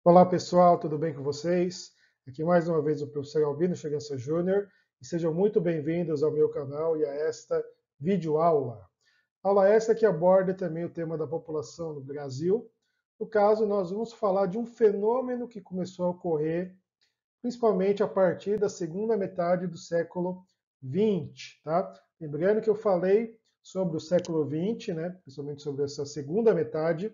Olá pessoal, tudo bem com vocês? Aqui mais uma vez o professor Albino Chagança Júnior e sejam muito bem-vindos ao meu canal e a esta videoaula. Aula esta que aborda também o tema da população no Brasil. No caso, nós vamos falar de um fenômeno que começou a ocorrer principalmente a partir da segunda metade do século XX, tá? Lembrando que eu falei sobre o século XX, né? Principalmente sobre essa segunda metade,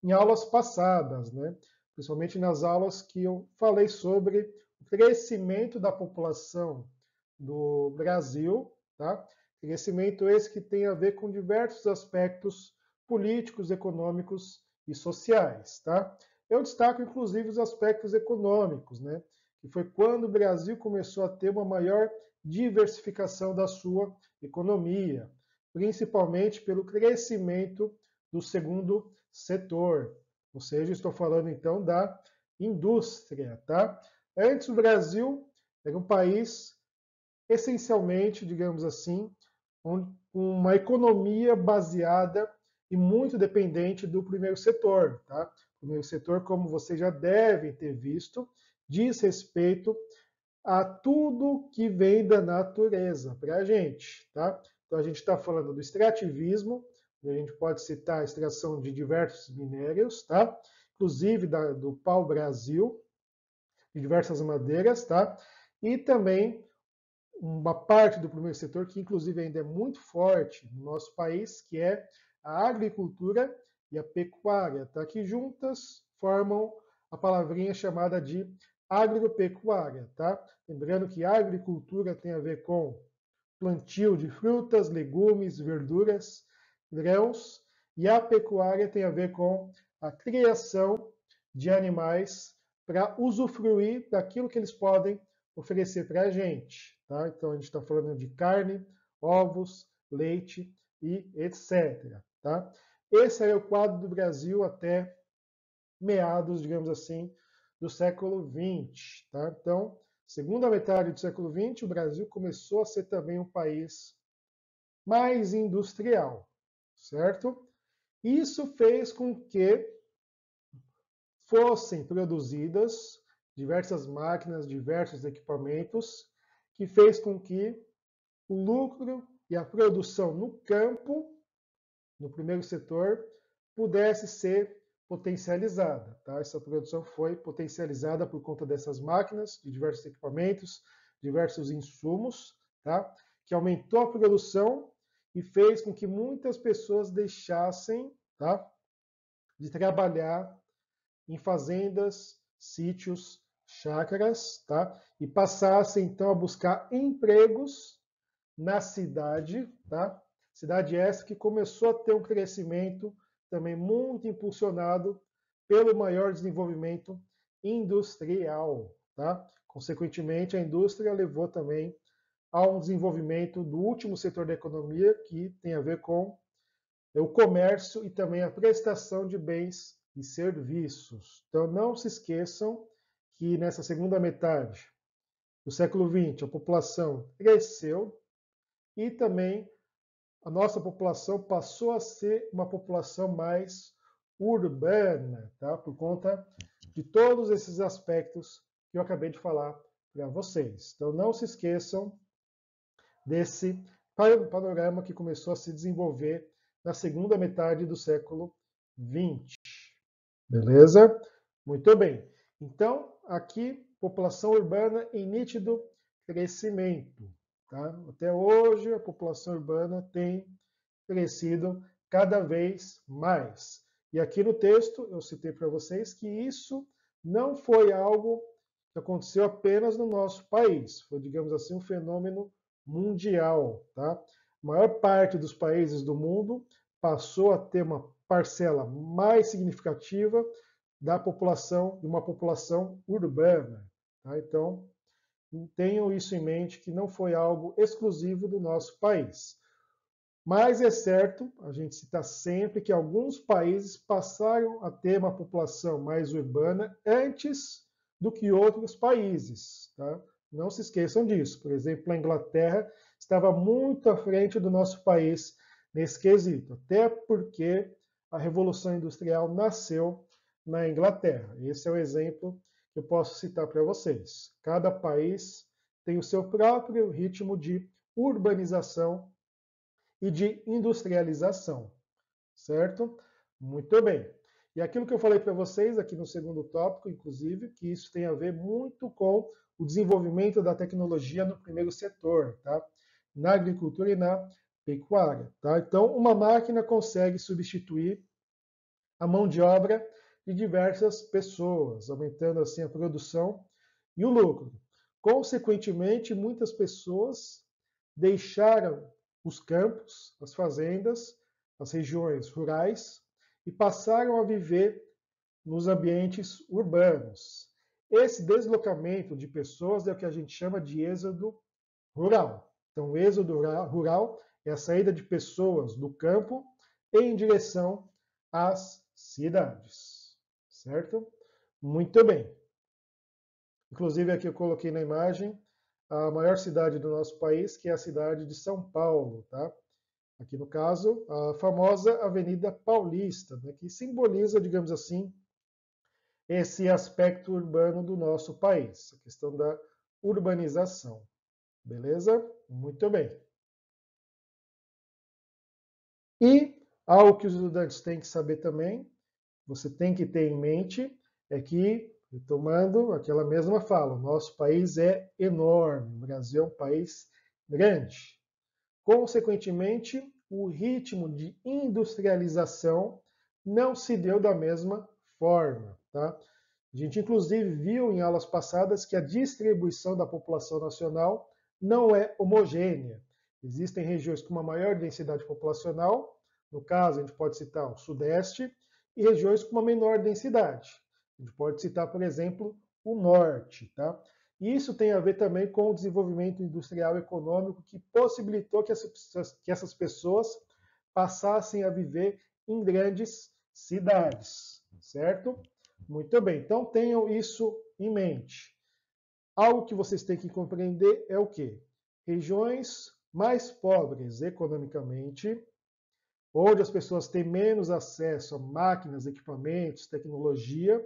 em aulas passadas, né? Principalmente nas aulas que eu falei sobre o crescimento da população do Brasil, tá? Crescimento esse que tem a ver com diversos aspectos políticos, econômicos e sociais, tá? Eu destaco inclusive os aspectos econômicos, né? Que foi quando o Brasil começou a ter uma maior diversificação da sua economia, principalmente pelo crescimento do segundo setor. Ou seja, estou falando então da indústria, tá? Antes o Brasil era um país essencialmente, digamos assim, uma economia baseada e muito dependente do primeiro setor, tá? O primeiro setor, como vocês já devem ter visto, diz respeito a tudo que vem da natureza para a gente, tá? Então a gente está falando do extrativismo, a gente pode citar a extração de diversos minérios, tá? Inclusive do pau-brasil, de diversas madeiras, tá? E também uma parte do primeiro setor que inclusive ainda é muito forte no nosso país, que é a agricultura e a pecuária, tá? Que juntas formam a palavrinha chamada de agropecuária, tá? Lembrando que a agricultura tem a ver com plantio de frutas, legumes, verduras, grãos, e a pecuária tem a ver com a criação de animais para usufruir daquilo que eles podem oferecer para a gente. Tá? Então a gente está falando de carne, ovos, leite e etc. Tá? Esse é o quadro do Brasil até meados, digamos assim, do século XX. Tá? Então, segunda metade do século XX, o Brasil começou a ser também um país mais industrial, certo? Isso fez com que fossem produzidas diversas máquinas, diversos equipamentos, que fez com que o lucro e a produção no campo, no primeiro setor, pudesse ser potencializada. Tá? Essa produção foi potencializada por conta dessas máquinas, de diversos equipamentos, diversos insumos, tá? Que aumentou a produção e fez com que muitas pessoas deixassem, tá, de trabalhar em fazendas, sítios, chácaras, tá? E passassem então a buscar empregos na cidade, tá? Cidade essa que começou a ter um crescimento também muito impulsionado pelo maior desenvolvimento industrial, tá? Consequentemente, a indústria levou também ao desenvolvimento do último setor da economia, que tem a ver com o comércio e também a prestação de bens e serviços. Então, não se esqueçam que nessa segunda metade do século XX, a população cresceu e também a nossa população passou a ser uma população mais urbana, tá? Por conta de todos esses aspectos que eu acabei de falar para vocês. Então, não se esqueçam desse panorama que começou a se desenvolver na segunda metade do século XX. Beleza? Muito bem. Então, aqui, população urbana em nítido crescimento. Tá? Até hoje, a população urbana tem crescido cada vez mais. E aqui no texto, eu citei para vocês que isso não foi algo que aconteceu apenas no nosso país. Foi, digamos assim, um fenômeno mundial. Tá? A maior parte dos países do mundo passou a ter uma parcela mais significativa da população, de uma população urbana. Tá? Então, tenham isso em mente, que não foi algo exclusivo do nosso país. Mas é certo, a gente cita sempre que alguns países passaram a ter uma população mais urbana antes do que outros países. Tá? Não se esqueçam disso. Por exemplo, a Inglaterra estava muito à frente do nosso país nesse quesito, até porque a Revolução Industrial nasceu na Inglaterra. Esse é o exemplo que eu posso citar para vocês. Cada país tem o seu próprio ritmo de urbanização e de industrialização, certo? Muito bem. E aquilo que eu falei para vocês aqui no segundo tópico, inclusive, que isso tem a ver muito com o desenvolvimento da tecnologia no primeiro setor, tá? Na agricultura e na pecuária, tá? Então, uma máquina consegue substituir a mão de obra de diversas pessoas, aumentando assim a produção e o lucro. Consequentemente, muitas pessoas deixaram os campos, as fazendas, as regiões rurais e passaram a viver nos ambientes urbanos. Esse deslocamento de pessoas é o que a gente chama de êxodo rural. Então, o êxodo rural é a saída de pessoas do campo em direção às cidades, certo? Muito bem. Inclusive, aqui eu coloquei na imagem a maior cidade do nosso país, que é a cidade de São Paulo, tá? Aqui no caso, a famosa Avenida Paulista, né, que simboliza, digamos assim, esse aspecto urbano do nosso país, a questão da urbanização. Beleza? Muito bem. E algo que os estudantes têm que saber também, você tem que ter em mente, é que, retomando aquela mesma fala, o nosso país é enorme, o Brasil é um país grande. Consequentemente, o ritmo de industrialização não se deu da mesma forma. Tá? A gente, inclusive, viu em aulas passadas que a distribuição da população nacional não é homogênea. Existem regiões com uma maior densidade populacional, no caso, a gente pode citar o Sudeste, e regiões com uma menor densidade. A gente pode citar, por exemplo, o Norte. Tá? Isso tem a ver também com o desenvolvimento industrial e econômico que possibilitou que essas pessoas passassem a viver em grandes cidades, certo? Muito bem, então tenham isso em mente. Algo que vocês têm que compreender é o quê? Regiões mais pobres economicamente, onde as pessoas têm menos acesso a máquinas, equipamentos, tecnologia,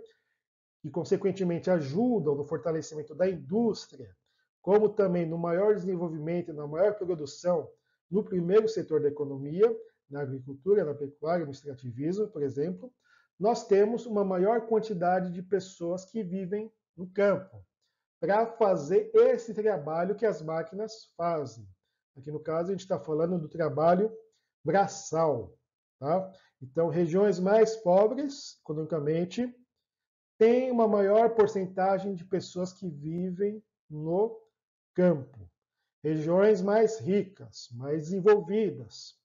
e, consequentemente, ajudam no fortalecimento da indústria, como também no maior desenvolvimento e na maior produção no primeiro setor da economia, na agricultura, na pecuária, no extrativismo, por exemplo, nós temos uma maior quantidade de pessoas que vivem no campo para fazer esse trabalho que as máquinas fazem. Aqui no caso, a gente está falando do trabalho braçal. Tá? Então, regiões mais pobres, economicamente, tem uma maior porcentagem de pessoas que vivem no campo. Regiões mais ricas, mais desenvolvidas,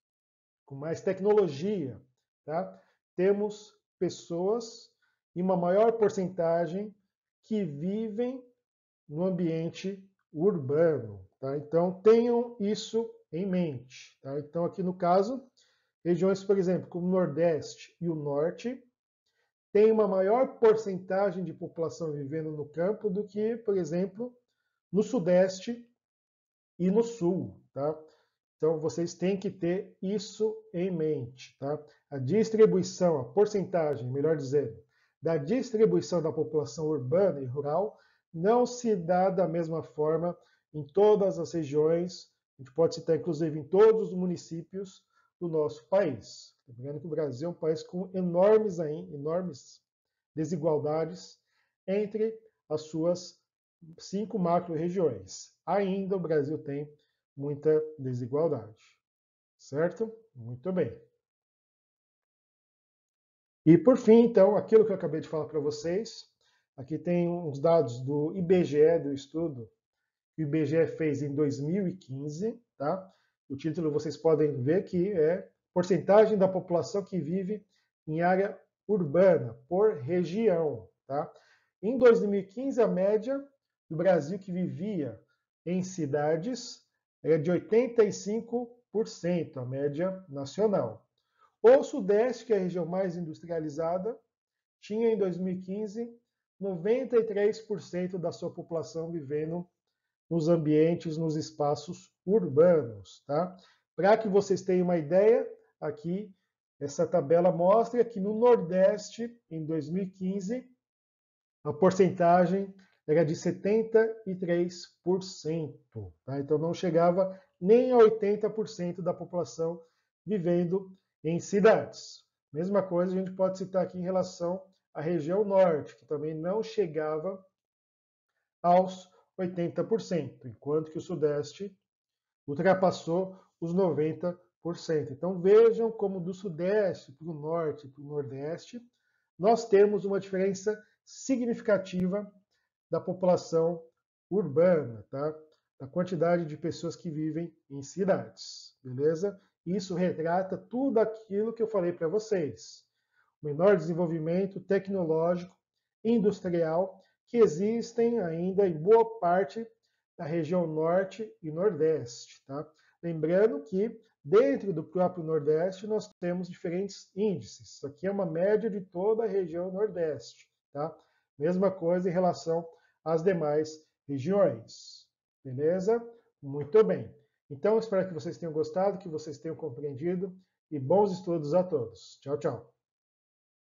com mais tecnologia, tá? Temos pessoas em uma maior porcentagem que vivem no ambiente urbano. Tá? Então, tenham isso em mente. Tá? Então, aqui no caso, regiões, por exemplo, como o Nordeste e o Norte, tem uma maior porcentagem de população vivendo no campo do que, por exemplo, no Sudeste e no Sul. Tá? Então, vocês têm que ter isso em mente. Tá? A distribuição, a porcentagem, melhor dizendo, da distribuição da população urbana e rural não se dá da mesma forma em todas as regiões. A gente pode citar, inclusive, em todos os municípios do nosso país. Lembrando que o Brasil é um país com enormes desigualdades entre as suas 5 macro-regiões. Ainda o Brasil tem muita desigualdade. Certo? Muito bem. E por fim, então, aquilo que eu acabei de falar para vocês, aqui tem uns dados do IBGE, do estudo que o IBGE fez em 2015, tá? O título vocês podem ver que é porcentagem da população que vive em área urbana por região, tá? Em 2015, a média do Brasil que vivia em cidades era de 85%, a média nacional. O Sudeste, que é a região mais industrializada, tinha em 2015 93% da sua população vivendo nos ambientes, nos espaços urbanos. Tá? Para que vocês tenham uma ideia, aqui Essa tabela mostra que no Nordeste, em 2015, a porcentagem era de 73%. Tá? Então não chegava nem a 80% da população vivendo em cidades. Mesma coisa a gente pode citar aqui em relação à região norte, que também não chegava aos 80%, enquanto que o Sudeste ultrapassou os 90%. Então vejam como do Sudeste para o Norte e para o Nordeste, nós temos uma diferença significativa da população urbana, tá? Da quantidade de pessoas que vivem em cidades, beleza? Isso retrata tudo aquilo que eu falei para vocês. O menor desenvolvimento tecnológico, industrial, que existem ainda em boa parte da região norte e nordeste, tá? Lembrando que dentro do próprio Nordeste nós temos diferentes índices. Isso aqui é uma média de toda a região Nordeste, tá? Mesma coisa em relação às demais regiões. Beleza? Muito bem. Então, espero que vocês tenham gostado, que vocês tenham compreendido e bons estudos a todos. Tchau, tchau.